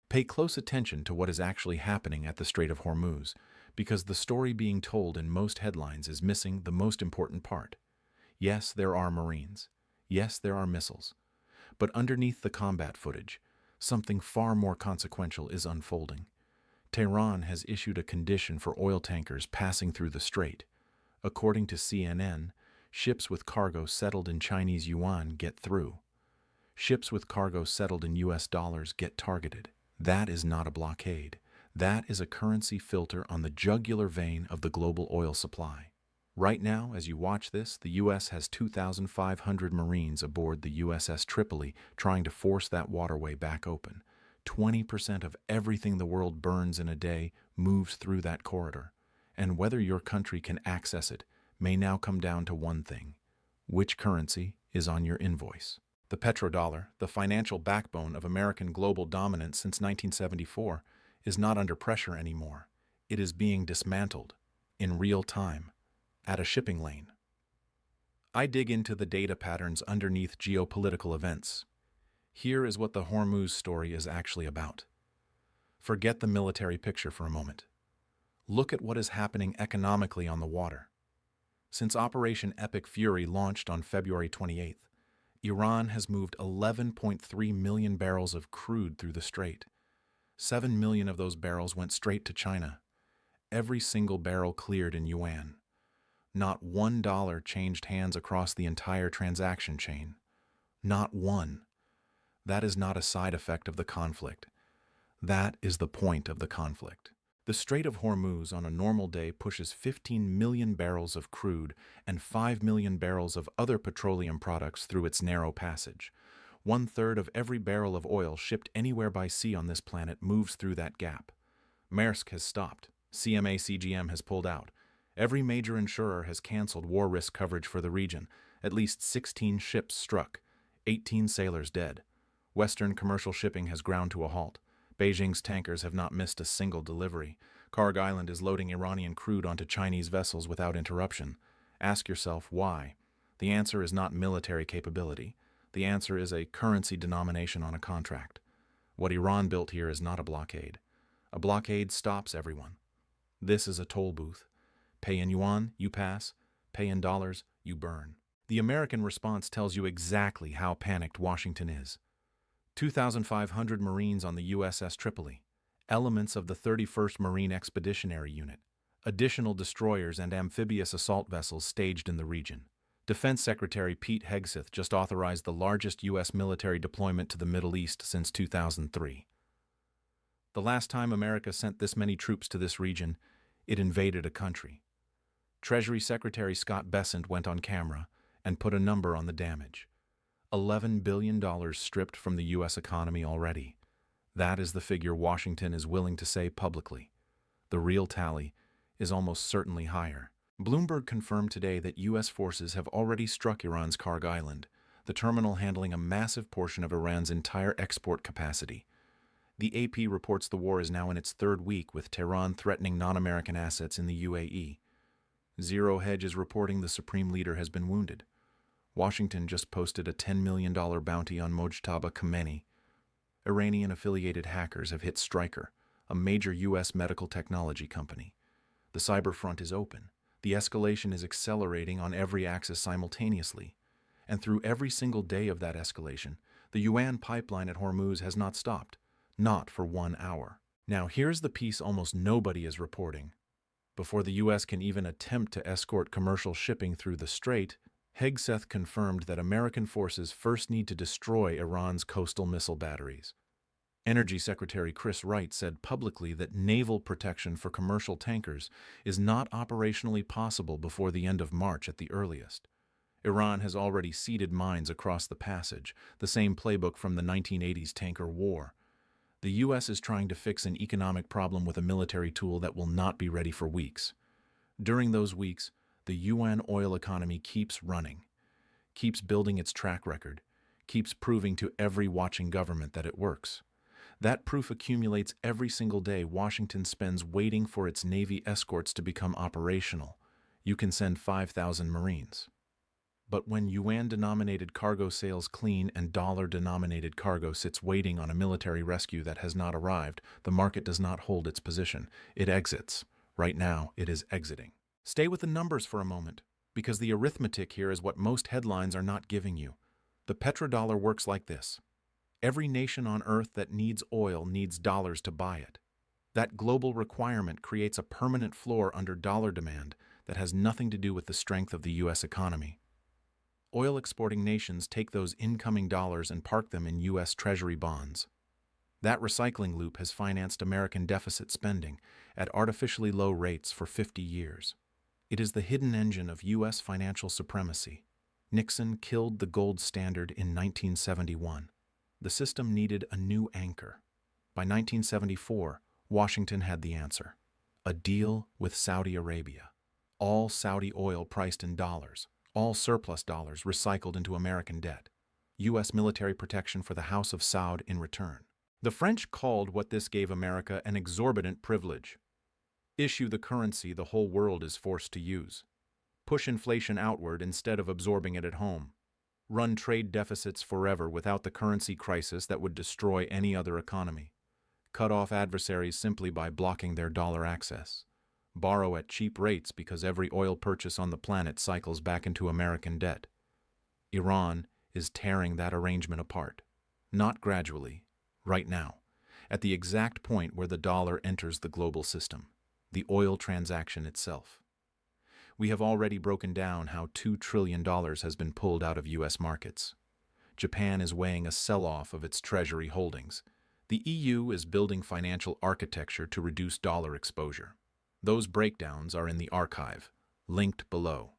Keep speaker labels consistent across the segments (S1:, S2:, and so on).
S1: Pay close attention to what is actually happening at the Strait of Hormuz, because the story being told in most headlines is missing the most important part. Yes, there are Marines. Yes, there are missiles. But underneath the combat footage, something far more consequential is unfolding. Tehran has issued a condition for oil tankers passing through the strait. According to CNN, ships with cargo settled in Chinese yuan get through. Ships with cargo settled in US dollars get targeted. That is not a blockade. That is a currency filter on the jugular vein of the global oil supply. Right now, as you watch this, the U.S. has 2,500 Marines aboard the USS Tripoli trying to force that waterway back open. 20% of everything the world burns in a day moves through that corridor. And whether your country can access it may now come down to one thing: which currency is on your invoice? The petrodollar, the financial backbone of American global dominance since 1974, is not under pressure anymore. It is being dismantled, in real time, at a shipping lane. I dig into the data patterns underneath geopolitical events. Here is what the Hormuz story is actually about. Forget the military picture for a moment. Look at what is happening economically on the water. Since Operation Epic Fury launched on February 28th, Iran has moved 11.3 million barrels of crude through the strait. 7 million of those barrels went straight to China. Every single barrel cleared in Yuan. Not $1 changed hands across the entire transaction chain. Not one. That is not a side effect of the conflict. That is the point of the conflict. The Strait of Hormuz on a normal day pushes 15 million barrels of crude and 5 million barrels of other petroleum products through its narrow passage. 1/3 of every barrel of oil shipped anywhere by sea on this planet moves through that gap. Maersk has stopped. CMA CGM has pulled out. Every major insurer has canceled war risk coverage for the region. At least 16 ships struck. 18 sailors dead. Western commercial shipping has ground to a halt. Beijing's tankers have not missed a single delivery. Karg Island is loading Iranian crude onto Chinese vessels without interruption. Ask yourself why. The answer is not military capability. The answer is a currency denomination on a contract. What Iran built here is not a blockade. A blockade stops everyone. This is a toll booth. Pay in yuan, you pass. Pay in dollars, you burn. The American response tells you exactly how panicked Washington is. 2,500 Marines on the USS Tripoli, elements of the 31st Marine Expeditionary Unit, additional destroyers and amphibious assault vessels staged in the region. Defense Secretary Pete Hegseth just authorized the largest U.S. military deployment to the Middle East since 2003. The last time America sent this many troops to this region, it invaded a country. Treasury Secretary Scott Bessent went on camera and put a number on the damage. $11 billion stripped from the U.S. economy already. That is the figure Washington is willing to say publicly. The real tally is almost certainly higher. Bloomberg confirmed today that U.S. forces have already struck Iran's Karg Island, the terminal handling a massive portion of Iran's entire export capacity. The AP reports the war is now in its third week, with Tehran threatening non-American assets in the UAE. Zero Hedge is reporting the supreme leader has been wounded. Washington just posted a $10 million bounty on Mojtaba Khamenei. Iranian-affiliated hackers have hit Stryker, a major U.S. medical technology company. The cyber front is open. The escalation is accelerating on every axis simultaneously. And through every single day of that escalation, the Yuan pipeline at Hormuz has not stopped. Not for 1 hour. Now here's the piece almost nobody is reporting. Before the U.S. can even attempt to escort commercial shipping through the strait, Hegseth confirmed that American forces first need to destroy Iran's coastal missile batteries. Energy Secretary Chris Wright said publicly that naval protection for commercial tankers is not operationally possible before the end of March at the earliest. Iran has already seeded mines across the passage, the same playbook from the 1980s tanker war. The U.S. is trying to fix an economic problem with a military tool that will not be ready for weeks. During those weeks, the Yuan oil economy keeps running, keeps building its track record, keeps proving to every watching government that it works. That proof accumulates every single day Washington spends waiting for its Navy escorts to become operational. You can send 5,000 Marines. But when yuan-denominated cargo sails clean and dollar-denominated cargo sits waiting on a military rescue that has not arrived, the market does not hold its position. It exits. Right now, it is exiting. Stay with the numbers for a moment, because the arithmetic here is what most headlines are not giving you. The petrodollar works like this. Every nation on Earth that needs oil needs dollars to buy it. That global requirement creates a permanent floor under dollar demand that has nothing to do with the strength of the U.S. economy. Oil-exporting nations take those incoming dollars and park them in U.S. Treasury bonds. That recycling loop has financed American deficit spending at artificially low rates for 50 years. It is the hidden engine of U.S. financial supremacy. Nixon killed the gold standard in 1971. The system needed a new anchor. By 1974, Washington had the answer. A deal with Saudi Arabia. All Saudi oil priced in dollars. All surplus dollars recycled into American debt. U.S. military protection for the House of Saud in return. The French called what this gave America an exorbitant privilege. Issue the currency the whole world is forced to use. Push inflation outward instead of absorbing it at home. Run trade deficits forever without the currency crisis that would destroy any other economy. Cut off adversaries simply by blocking their dollar access. Borrow at cheap rates because every oil purchase on the planet cycles back into American debt. Iran is tearing that arrangement apart. Not gradually, right now, at the exact point where the dollar enters the global system, the oil transaction itself. We have already broken down how $2 trillion has been pulled out of U.S. markets. Japan is weighing a sell-off of its treasury holdings. The EU is building financial architecture to reduce dollar exposure. Those breakdowns are in the archive, linked below.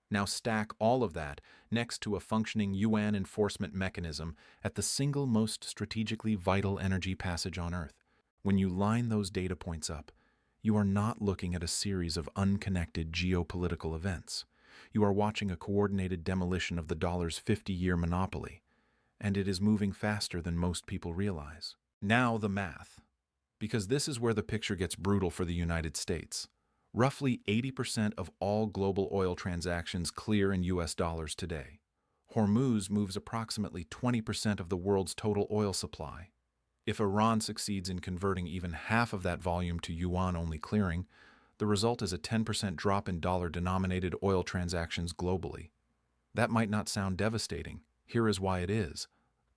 S1: Now stack all of that next to a functioning Yuan enforcement mechanism at the single most strategically vital energy passage on Earth. When you line those data points up, you are not looking at a series of unconnected geopolitical events. You are watching a coordinated demolition of the dollar's 50-year monopoly, and it is moving faster than most people realize. Now the math. Because this is where the picture gets brutal for the United States. Roughly 80% of all global oil transactions clear in U.S. dollars today. Hormuz moves approximately 20% of the world's total oil supply. If Iran succeeds in converting even half of that volume to yuan-only clearing, the result is a 10% drop in dollar-denominated oil transactions globally. That might not sound devastating. Here is why it is.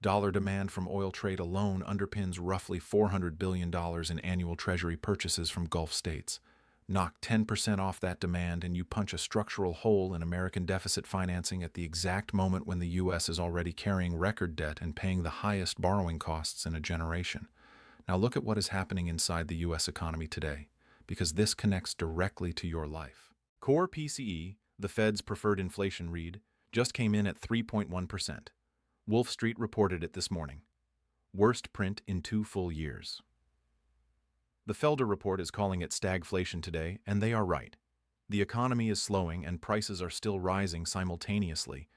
S1: Dollar demand from oil trade alone underpins roughly $400 billion in annual treasury purchases from Gulf states. Knock 10% off that demand and you punch a structural hole in American deficit financing at the exact moment when the U.S. is already carrying record debt and paying the highest borrowing costs in a generation. Now look at what is happening inside the U.S. economy today, because this connects directly to your life. Core PCE, the Fed's preferred inflation read, just came in at 3.1%. Wolf Street reported it this morning. Worst print in 2 full years. The Felder report is calling it stagflation today, and they are right. The economy is slowing and prices are still rising simultaneously.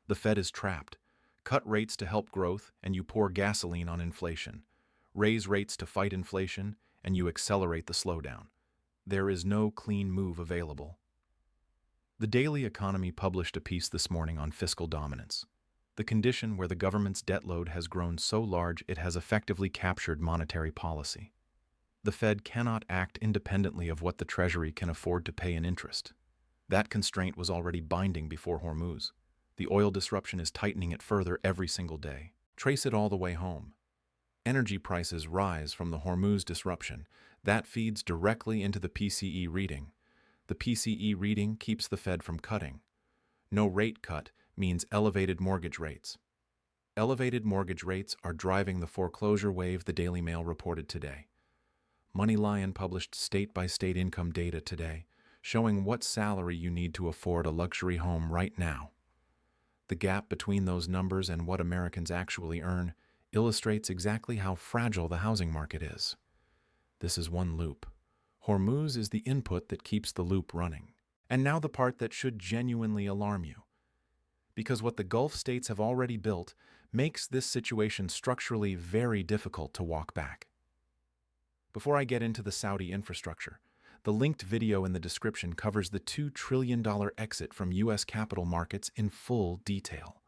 S1: The Fed is trapped. Cut rates to help growth, and you pour gasoline on inflation. Raise rates to fight inflation, and you accelerate the slowdown. There is no clean move available. The Daily Economy published a piece this morning on fiscal dominance. The condition where the government's debt load has grown so large it has effectively captured monetary policy. The Fed cannot act independently of what the Treasury can afford to pay in interest. That constraint was already binding before Hormuz. The oil disruption is tightening it further every single day. Trace it all the way home. Energy prices rise from the Hormuz disruption. That feeds directly into the PCE reading. The PCE reading keeps the Fed from cutting. No rate cut means elevated mortgage rates. Elevated mortgage rates are driving the foreclosure wave, the Daily Mail reported today. MoneyLion published state-by-state income data today, showing what salary you need to afford a luxury home right now. The gap between those numbers and what Americans actually earn illustrates exactly how fragile the housing market is. This is one loop. Hormuz is the input that keeps the loop running. And now the part that should genuinely alarm you. Because what the Gulf states have already built makes this situation structurally very difficult to walk back. Before I get into the Saudi infrastructure, The linked video in the description covers the $2 trillion exit from U.S. capital markets in full detail.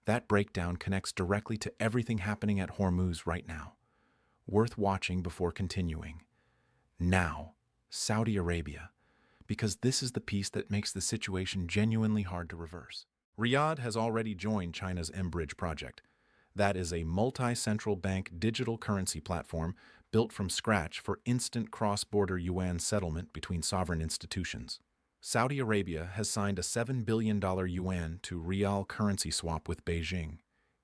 S1: That breakdown connects directly to everything happening at Hormuz right now. Worth watching before continuing. Now, Saudi Arabia, because this is the piece that makes the situation genuinely hard to reverse. Riyadh has already joined China's mBridge project. That is a multi-central bank digital currency platform built from scratch for instant cross-border Yuan settlement between sovereign institutions. Saudi Arabia has signed a $7 billion Yuan to Rial currency swap with Beijing.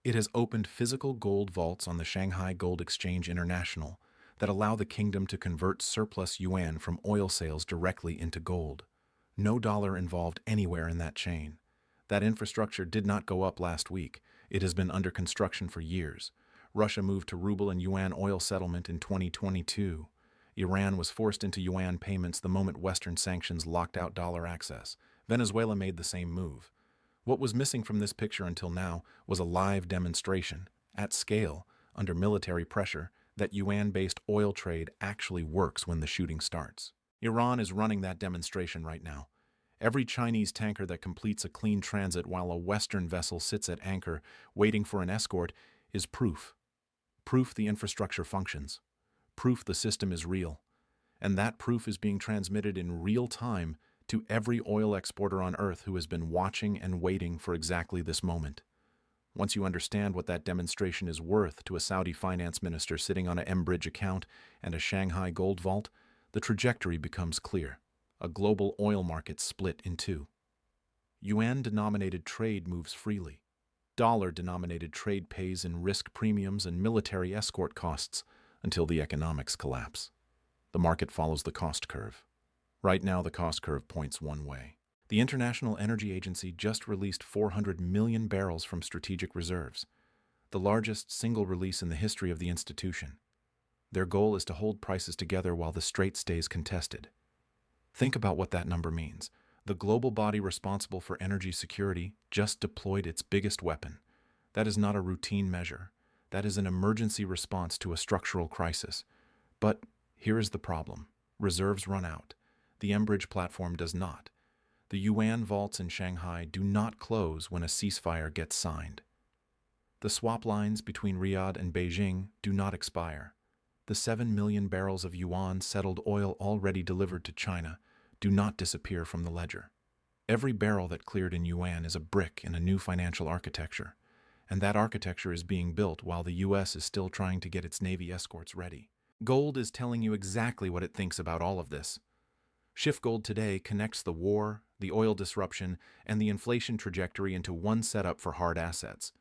S1: It has opened physical gold vaults on the Shanghai Gold Exchange International that allow the kingdom to convert surplus Yuan from oil sales directly into gold. No dollar involved anywhere in that chain. That infrastructure did not go up last week. It has been under construction for years. Russia moved to ruble and yuan oil settlement in 2022. Iran was forced into yuan payments the moment Western sanctions locked out dollar access. Venezuela made the same move. What was missing from this picture until now was a live demonstration, at scale, under military pressure, that yuan-based oil trade actually works when the shooting starts. Iran is running that demonstration right now. Every Chinese tanker that completes a clean transit while a Western vessel sits at anchor waiting for an escort is proof. Proof the infrastructure functions. Proof the system is real. And that proof is being transmitted in real time to every oil exporter on Earth who has been watching and waiting for exactly this moment. Once you understand what that demonstration is worth to a Saudi finance minister sitting on a mBridge account and a Shanghai gold vault, the trajectory becomes clear. A global oil market split in two. Yuan-denominated trade moves freely. Dollar-denominated trade pays in risk premiums and military escort costs until the economics collapse. The market follows the cost curve. Right now, the cost curve points one way. The International Energy Agency just released 400 million barrels from strategic reserves, the largest single release in the history of the institution. Their goal is to hold prices together while the strait stays contested. Think about what that number means. The global body responsible for energy security just deployed its biggest weapon. That is not a routine measure. That is an emergency response to a structural crisis. But here is the problem. Reserves run out. The mBridge platform does not. The Yuan vaults in Shanghai do not close when a ceasefire gets signed. The swap lines between Riyadh and Beijing do not expire. The 7 million barrels of Yuan settled oil already delivered to China do not disappear from the ledger. Every barrel that cleared in Yuan is a brick in a new financial architecture, and that architecture is being built while the U.S. is still trying to get its Navy escorts ready. Gold is telling you exactly what it thinks about all of this. Shift Gold today connects the war, the oil disruption, and the inflation trajectory into one setup for hard assets.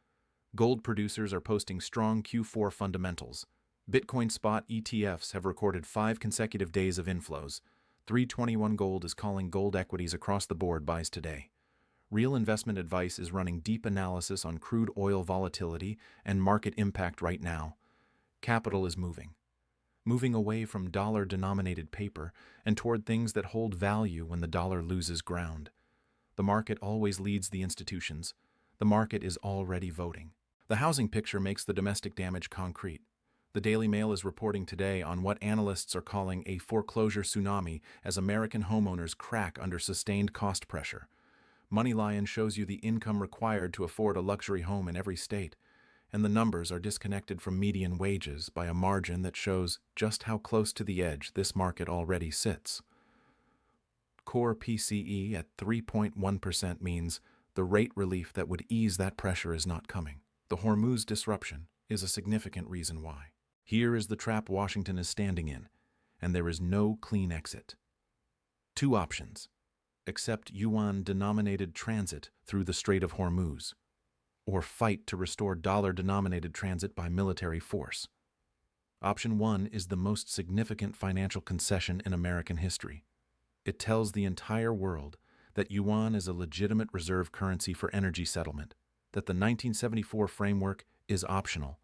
S1: Gold producers are posting strong Q4 fundamentals. Bitcoin spot ETFs have recorded 5 consecutive days of inflows. 321 Gold is calling gold equities across the board buys today. Real Investment Advice is running deep analysis on crude oil volatility and market impact right now. Capital is moving away from dollar-denominated paper and toward things that hold value when the dollar loses ground. The market always leads the institutions. The market is already voting. The housing picture makes the domestic damage concrete. The Daily Mail is reporting today on what analysts are calling a foreclosure tsunami as American homeowners crack under sustained cost pressure. MoneyLion shows you the income required to afford a luxury home in every state, and the numbers are disconnected from median wages by a margin that shows just how close to the edge this market already sits. Core PCE at 3.1% means the rate relief that would ease that pressure is not coming. The Hormuz disruption is a significant reason why. Here is the trap Washington is standing in, and there is no clean exit. 2 options. Accept yuan-denominated transit through the Strait of Hormuz, or fight to restore dollar-denominated transit by military force. Option 1 is the most significant financial concession in American history. It tells the entire world that yuan is a legitimate reserve currency for energy settlement, that the 1974 framework is optional,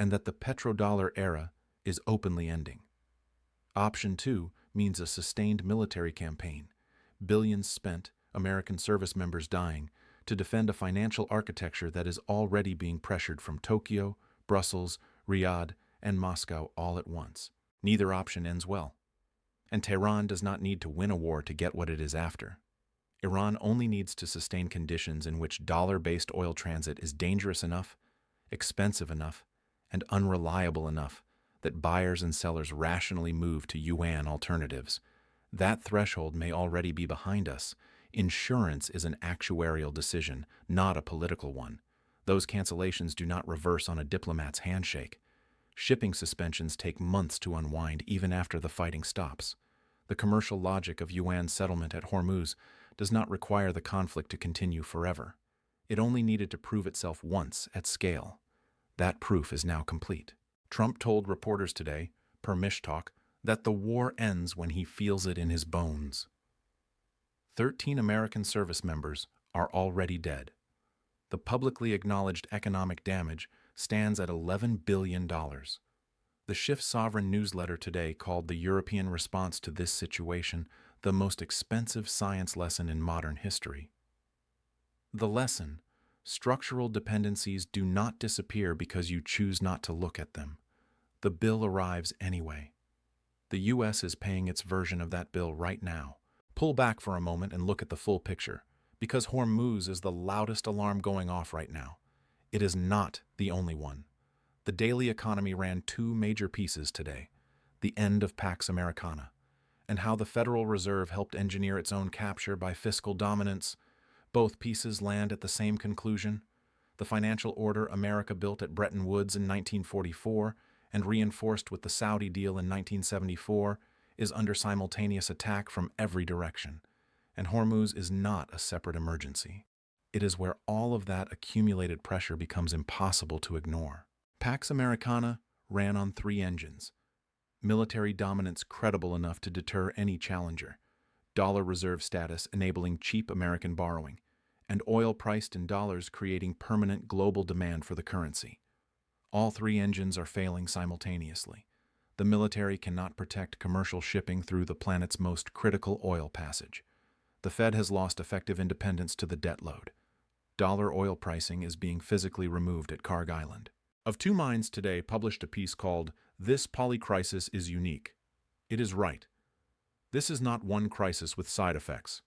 S1: and that the petrodollar era is openly ending. Option 2 means a sustained military campaign, billions spent, American service members dying, to defend a financial architecture that is already being pressured from Tokyo, Brussels, Riyadh, and Moscow all at once. Neither option ends well. And Tehran does not need to win a war to get what it is after. Iran only needs to sustain conditions in which dollar-based oil transit is dangerous enough, expensive enough, and unreliable enough that buyers and sellers rationally move to Yuan alternatives. That threshold may already be behind us. Insurance is an actuarial decision, not a political one. Those cancellations do not reverse on a diplomat's handshake. Shipping suspensions take months to unwind even after the fighting stops. The commercial logic of Yuan's settlement at Hormuz does not require the conflict to continue forever. It only needed to prove itself once at scale. That proof is now complete. Trump told reporters today, per Mishtalk, that the war ends when he feels it in his bones. 13 American service members are already dead. The publicly acknowledged economic damage stands at $11 billion. The Shift Sovereign newsletter today called the European response to this situation the most expensive science lesson in modern history. The lesson: structural dependencies do not disappear because you choose not to look at them. The bill arrives anyway. The U.S. is paying its version of that bill right now. Pull back for a moment and look at the full picture, because Hormuz is the loudest alarm going off right now. It is not the only one. The daily economy ran two major pieces today: the end of Pax Americana, and how the Federal Reserve helped engineer its own capture by fiscal dominance. Both pieces land at the same conclusion. The financial order America built at Bretton Woods in 1944 and reinforced with the Saudi deal in 1974 is under simultaneous attack from every direction. And Hormuz is not a separate emergency. It is where all of that accumulated pressure becomes impossible to ignore. Pax Americana ran on 3 engines: military dominance credible enough to deter any challenger, dollar reserve status enabling cheap American borrowing, and oil priced in dollars creating permanent global demand for the currency. All 3 engines are failing simultaneously. The military cannot protect commercial shipping through the planet's most critical oil passage. The Fed has lost effective independence to the debt load. Dollar oil pricing is being physically removed at Carg Island. Of Two Minds today published a piece called "This Polycrisis is Unique." It is right. This is not one crisis with side effects.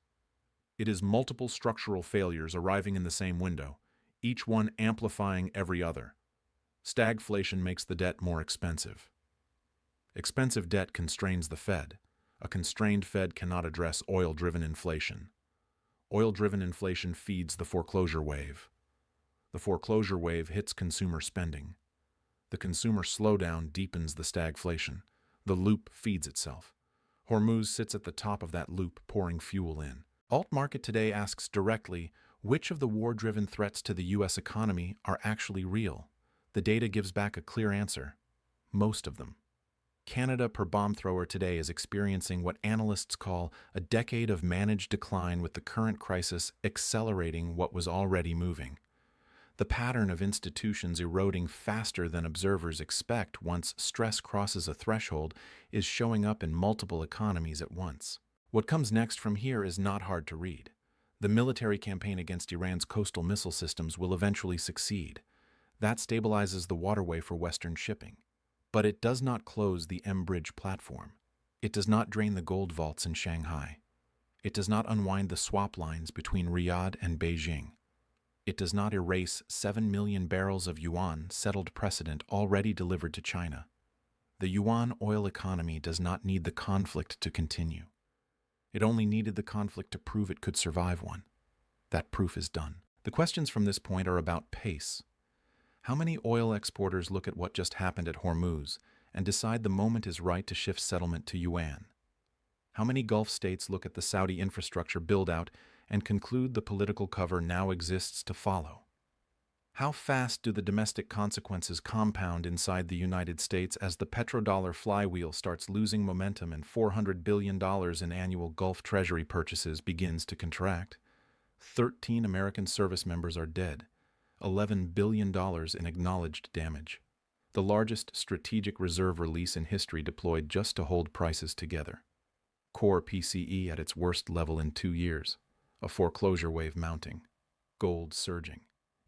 S1: It is multiple structural failures arriving in the same window, each one amplifying every other. Stagflation makes the debt more expensive. Expensive debt constrains the Fed. A constrained Fed cannot address oil-driven inflation. Oil-driven inflation feeds the foreclosure wave. The foreclosure wave hits consumer spending. The consumer slowdown deepens the stagflation. The loop feeds itself. Hormuz sits at the top of that loop, pouring fuel in. Alt Market today asks directly, which of the war-driven threats to the U.S. economy are actually real? The data gives back a clear answer: most of them. Canada per bomb thrower today is experiencing what analysts call a decade of managed decline, with the current crisis accelerating what was already moving. The pattern of institutions eroding faster than observers expect once stress crosses a threshold is showing up in multiple economies at once. What comes next from here is not hard to read. The military campaign against Iran's coastal missile systems will eventually succeed. That stabilizes the waterway for Western shipping. But it does not close the M-Bridge platform. It does not drain the gold vaults in Shanghai. It does not unwind the swap lines between Riyadh and Beijing. It does not erase 7 million barrels of Yuan settled precedent already delivered to China. The Yuan oil economy does not need the conflict to continue. It only needed the conflict to prove it could survive one. That proof is done. The questions from this point are about pace. How many oil exporters look at what just happened at Hormuz and decide the moment is right to shift settlement to Yuan? How many Gulf states look at the Saudi infrastructure build-out and conclude the political cover now exists to follow? How fast do the domestic consequences compound inside the United States as the petrodollar flywheel starts losing momentum and $400 billion in annual Gulf Treasury purchases begins to contract? 13 American service members are dead. $11 billion in acknowledged damage. The largest strategic reserve release in history deployed just to hold prices together. Core PCE at its worst level in 2 years. A foreclosure wave mounting. Gold surging.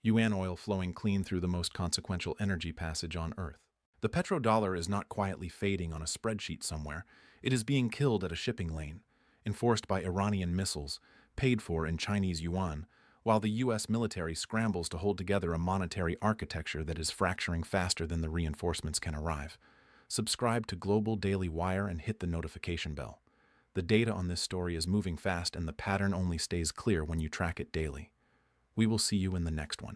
S1: Yuan oil flowing clean through the most consequential energy passage on Earth. The petrodollar is not quietly fading on a spreadsheet somewhere. It is being killed at a shipping lane, enforced by Iranian missiles, paid for in Chinese yuan, while the U.S. military scrambles to hold together a monetary architecture that is fracturing faster than the reinforcements can arrive. Subscribe to Global Daily Wire and hit the notification bell. The data on this story is moving fast, and the pattern only stays clear when you track it daily. We will see you in the next one.